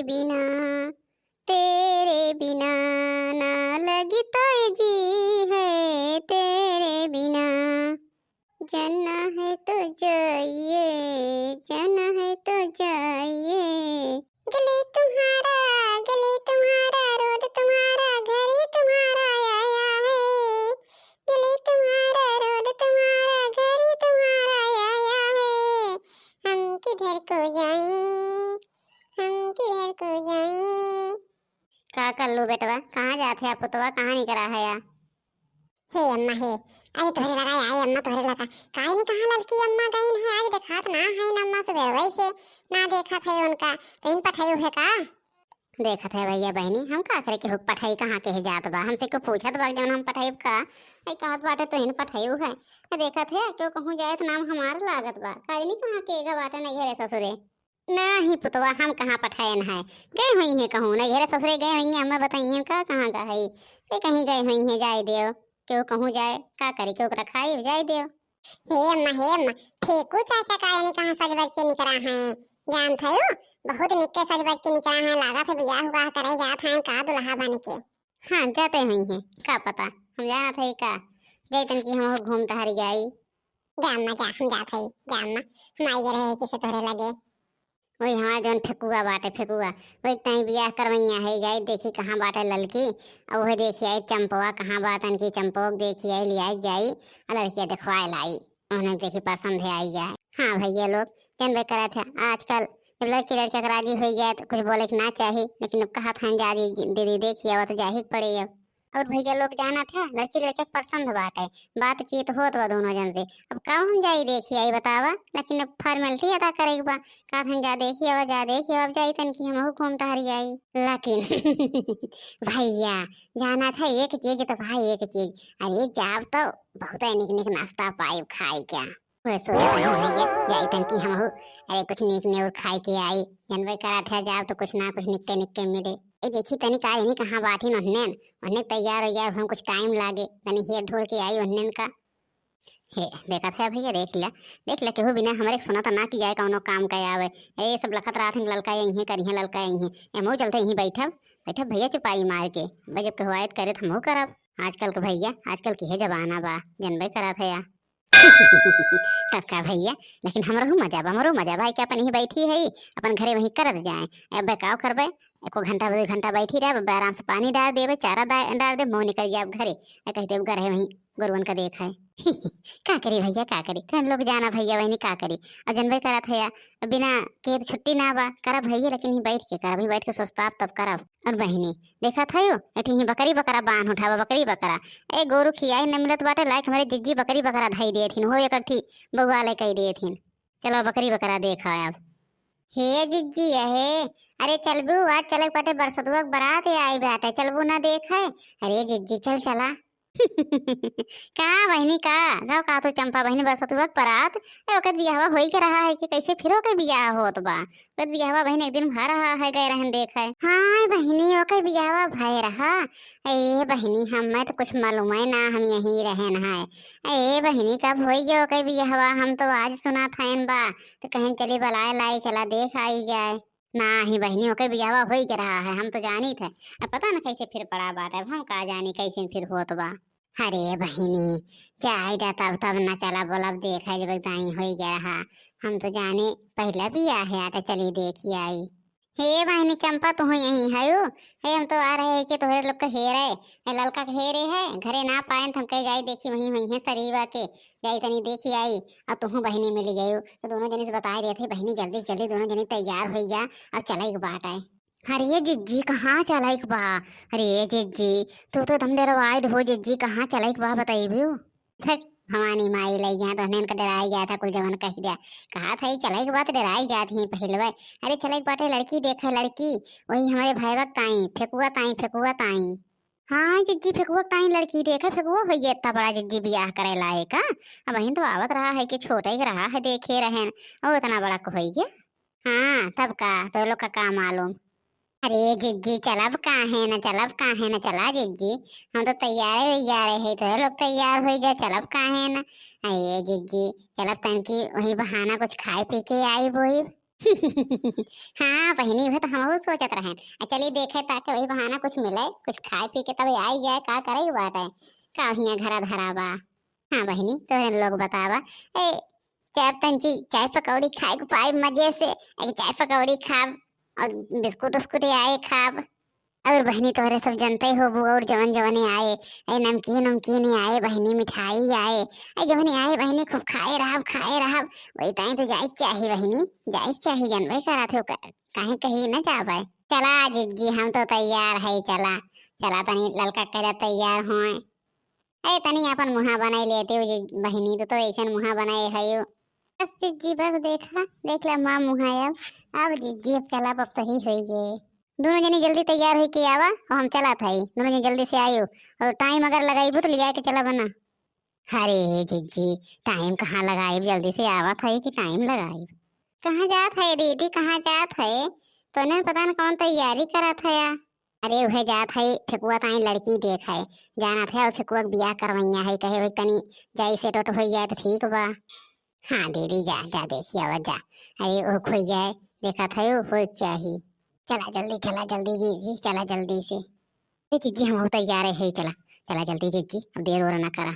बिना, तेरे बिना ना लगता जी है तेरे बिना। जाना है तो जाइए, जाना है तो जाइए। गली तुम्हारा रोड तुम्हारा घर ही तुम्हारा आया है। गली तुम्हारा रोड तुम्हारा घर ही तुम्हारा आया है। हम किधर को जाएं, हम किधर को जाएं। का कर लो बेटवा, कहाँ जाते आप पुतवा, कहाँ निकला है या? हे अम्मा हे, अरे तोहरे लगा आई अम्मा तोहरे लगा काहे नहीं कहाँ लड़की अम्मा गई है आज देखात ना है न अम्मा सुबह वैसे ना देखा थे उनका तो इन पठाई है का देखा थे भैया बहनी हम का करे के हुक पठाई कहाँ के जात बा हमसे को पूछत बा जब हम पठाई का आई कहत बाटे तो इन पठाई है देखा थे क्यों कहूँ जाए तो नाम हमार लागत बा काहे नहीं कहाँ के गा बाटे नहीं है ससुरे नहीं पुतवा हम कहाँ पठायन है गए हुई है कहूँ नहीं है ससुरे गए हुई है हमें बताइए का कहाँ का है कहीं गए हुई है जाए दियो क्यों कहूँ जाए का करे क्यों रखाई जाए दियो। हे अम्मा फेंकू चाचा काहे नहीं कहाँ सज बज के निकला है जान थयो बहुत निक्के सज बज के निकला है लागा थे बियाह हुआ करे जात हैं का दुल्हा बन के। हाँ जाते हुई हैं का पता हम जाना थे का जैतन की हम घूम टहर जाई जा अम्मा जा हम जात हई जा अम्मा हम आई रहे किसे तोरे लगे वही हमारा जौन फेकुआ बाटे फेकुआ वही कहीं बियाह करवैया है जाई देखी कहाँ बाटे ललकी और वही देखी आई चंपवा कहाँ बातन की चंपक देखी आई ले आई जाई लड़किया दिखवाए लाई उन्हें देखी पसंद है आई जाए। हाँ भैया लोग जानबे करे थे आजकल जब लड़की लड़का के राजी हो जाए तो कुछ बोले के ना चाहिए लेकिन अब कहा था जा दीदी देखिए अब तो जा ही पड़े अब और भैया लोग जाना था लड़की लड़के पसंद बाटे बातचीत होत बा दोनों जन से अब का हम जाई देखिए आई बतावा लेकिन अब फॉर्मेलिटी अदा करे बा का हम जा देखिए अब जाई तन की हम घूम टहरी आई लेकिन भैया जाना था एक चीज तो भाई एक चीज अरे जाब तो बहुत निक निक नाश्ता पाई खाई क्या वह सोचा था भैया जाई तन की हम अरे कुछ निक ने और खाई के आई जानवे करा था जाब तो कुछ ना कुछ निक्के निक्के मिले ए देखी तनी का नहीं कहाँ बाठी उन्हें तैयार हो जाए हम कुछ टाइम लागे तनी हेर ढोल के आई उन्हें का हे देखा था भैया देख ले केहू बिना हमारे सुना तो ना कि जाए कौनो काम का आवे ए सब लखत रात ललका यहीं करिए ललका यहीं एमो चलते यहीं बैठब भैया चुपाई मार के भाई जब कहू आयत करे तो हमहू करब आजकल के भैया आजकल की है जमाना बा जनबे करा था या टक्का भैया लेकिन हमरो मजा बा क्या अपन ही बैठी है अपन घरे वहीं करत जाए अब काव करबे एको घंटा 2 घंटा बैठी रहे आराम से पानी डाल देवे चारा डाल दे मुँह निकल जाए घरे कह दे घर है वहीं गुरुवन का देखा है का करी भैया का करी हम लोग जाना भैया वही का करी और जनबे करा था बिना के छुट्टी ना बा करब भैया लेकिन ही बैठ के करब ही बैठ के सोचता तब करब और बहिनी देखा था यो एठी ही बकरी बकरा बांध उठावा बकरी बकरा ए गोरु खियाई न मिलत बाटे लाइक हमारे जिज्जी बकरी बकरा धाई देथिन हो एक थी बउआ ले कह देथिन चलो बकरी बकरा देखा अब हे जिज्जी है अरे चलबू आज चले पाटे बरसतुआ बारात आई बेटा चलबू ना देखे अरे जिज्जी चल चला कहा बहनी का तो चंपा बहनी बरसतुआ बारात वक्त बियाहवा होई के रहा है कि कैसे फिरो के बियाह होत बा वक्त बियाहवा बहनी एक दिन भा रहा है गए रहन देखे हाँ बहनी ओके बियाहवा भय रहा ए बहनी हमें तो कुछ मालूम है ना हम यहीं रहन है ए बहनी कब होई जो ओके बियाहवा हम तो आज सुना था इन बा तो कहीं चली बलाए लाई चला देख आई जाए ना ही बहनी ओके बियाहवा होई के रहा है हम तो जानी थे अब पता ना कैसे फिर पड़ा बात अब हम का जानी कैसे फिर होत बा अरे बहिनी जाएगा तब न चला बोलब देखा जब दाई हो गया रहा हम तो जाने पहला भी है आटा चली देखी आई हे बहनी चंपा तू यही है हे हम तो आ रहे हैं कि तोहरे लोग का हेरे ललका के हेरे है घरे ना पाए हम कहीं जाई देखी वही वही है शरीवा के जाई तनी देखी आई और तुहू बहनी मिल गई तो दोनों जने से बताए रहे थे बहनी जल्दी जल्दी दोनों जने तैयार हो जा और चला एक बाट आए। अरे जिज्जी कहाँ चला एक बा अरे जिज्जी तू तो तुम डरवाए हो जिज्जी कहाँ चला एक बा बताइए भवानी माई लई गया तो हमने इनका डराई गया था कुल जवन कह दिया कहा था चला एक बात डराई जाती है पहलवा अरे चला एक बाटे लड़की देखा लड़की वही हमारे भाई वक्त फेकुआ ताई हाँ जिज्जी फेकुआ ताई लड़की देखा फेकुआ हो गया इतना बड़ा जिज्जी बियाह करे लाए का अब वही तो आवत रहा है कि छोटा ही रहा है देखे रहन ओ इतना बड़ा को हो गया हाँ तब का तो लोग का मालूम अरे जिज्जी चलब काहे न चला जिज्जी हम तो तैयार हो जा रहे तो लोग तैयार हो जा चलब काहे न अरे जिज्जी चलब तन की वही बहाना कुछ खाए पी के आई बोई हाँ बहिनी वो तो हम सोचत रहे। चलिए देखे ताकि वही बहाना कुछ मिले, कुछ खाए पी के तब आई जाए, का करे बात है का हिया घरा धरा बा। हाँ बहिनी तोहरे लोग बतावा। ए चाय तंची चाय पकौड़ी खाए को पाए मजे से, चाय पकौड़ी खाब और बिस्कुट उस्कुट आए खाब। और बहनी तोहरे सब जनते हो बुआ और जवन जवने आए, नमकीन नमकीन आए बहनी, मिठाई आए, जवने आए बहनी खूब खाए रहब। वही ताई तो जाए चाही बहनी, जाए चाही जनबे करा थे काहे कहीं न जा पाए। चला जिज्जी हम तो तैयार है, चला चला तनी ललका करे तैयार होए। तनी अपन मुहा बनाई लेते हो बहनी, तो ऐसा मुहा बनाए है यो। बस जिज्जी बस देखा देख ला माँ मुहा अब जिज्जी अब चला अब सही हो गए। दोनों जनी जल्दी तैयार हो के आवा और हम चला था दोनों जनी जल्दी से आयो। और टाइम अगर लगाई तो ले जाके चला बना। अरे जिज्जी टाइम कहाँ लगाई, जल्दी से आवा था कि टाइम लगाई। कहाँ जात है दीदी, कहाँ जात है? तो ने पता न कौन तैयारी करा था या। अरे वह जात है फेकुआ ताई लड़की देख है, जाना था और फेकुआ के बियाह करवैया है, कहे वही तनी जाई से टोट हो जाए तो ठीक बा। हाँ दीदी जा जा देखिए आवा जा। अरे वो खोई जाए देखा था हो चाहिए। चला जल्दी जी जी चला जल्दी से। जी जी हम तैयार है, चला चला जल्दी जी जी अब देर और ना करा।